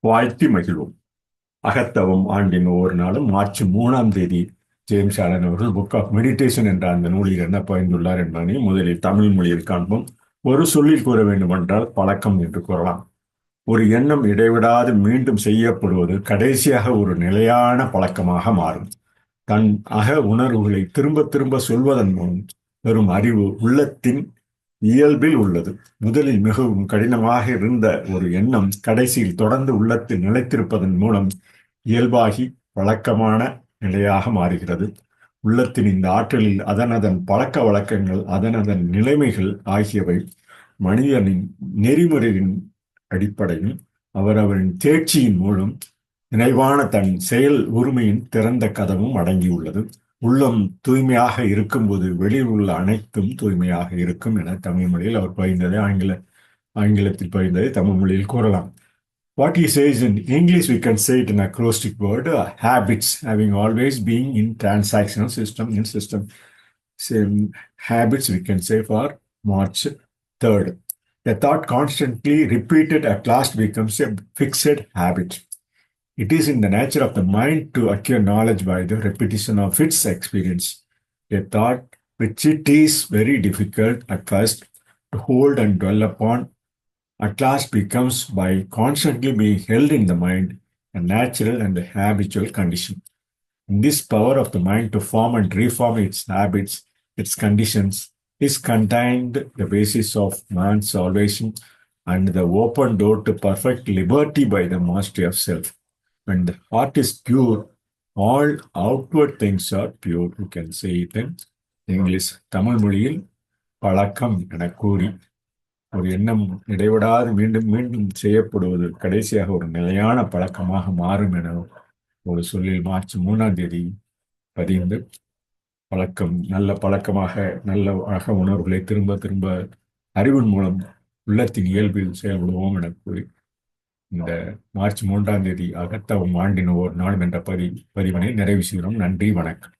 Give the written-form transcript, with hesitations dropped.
வாழ்த்தி மகிழ்வோம். அகத்தவம் ஆண்டின் ஒவ்வொரு நாளும் மார்ச் 3ஆம் தேதி ஜேம்ஸ் ஆலன் அவர்கள் புக் ஆஃப் மெடிடேஷன் என்ற அந்த நூலில் என்ன பகிர்ந்துள்ளார் என்பதனை முதலில் தமிழ் மொழியில் காண்போம். ஒரு சொல்லில் கூற வேண்டுமென்றால் பழக்கம் என்று கூறலாம். ஒரு எண்ணம் இடைவிடாது மீண்டும் செய்யப்படுவது கடைசியாக ஒரு நிலையான பழக்கமாக மாறும். தன் அக உணர்வுகளை திரும்ப திரும்ப சொல்வதன் மூலம் பெறும் அறிவு உள்ளத்தின் இயல்பில் உள்ளது. முதலில் மிகவும் கடினமாக இருந்த ஒரு எண்ணம் கடைசியில் தொடர்ந்து உள்ளத்தில் நிலைத்திருப்பதன் மூலம் இயல்பாகி பழக்கமான நிலையாக மாறுகிறது. உள்ளத்தின் இந்த ஆற்றலில் அதனதன் பழக்க வழக்கங்கள், அதனதன் நிலைமைகள் ஆகியவை மனிதனின் நெறிமுறையின் அடிப்படையும் அவரவரின் தேர்ச்சியின் மூலம் நிறைவான தன் செயல் உரிமையின் திறந்த கதவும் அடங்கியுள்ளது. உள்ளம் தூய்மையாக இருக்கும்போது வெளியில் உள்ள அனைத்தும் தூய்மையாக இருக்கும் என தமிழ் மொழியில் அவர் பகிர்ந்ததை ஆங்கிலத்தில் பகிர்ந்ததை தமிழ் மொழியில் கூறலாம். What he says in English, we can say it in acrostic word, habits, having always been in transactional system, in system. Same habits we can say for March 3rd. A thought constantly repeated at last becomes a fixed habit. It is in the nature of the mind to acquire knowledge by the repetition of its experience. A thought which it is very difficult at first to hold and dwell upon at last becomes, by constantly being held in the mind, a natural and a habitual condition. In this power of the mind to form and reform its habits, its conditions, is contained the basis of man's salvation and the open door to perfect liberty by the mastery of self. When the heart is pure, all outward things are pure. You can say it in English. Tamil மொழியில் பழக்கம் என கூறி ஒரு எண்ணம் இடைவிடாது மீண்டும் மீண்டும் செய்யப்படுவது கடைசியாக ஒரு நிலையான பழக்கமாக மாறும் என ஒரு சொல்லில் மார்ச் 3ஆம் தேதி பதிந்து பழக்கம் நல்ல பழக்கமாக நல்ல அக உணர்வுகளை திரும்ப திரும்ப அறிவின் மூலம் உள்ளத்தின் இயல்பில் செயல்படுவோம் என கூறி இந்த மார்ச் 3ஆம் தேதி அகத்தவம் ஆண்டின் ஒவ்வொரு நாளும் என்ற பதிவினை நிறைவு செய்கிறோம். நன்றி, வணக்கம்.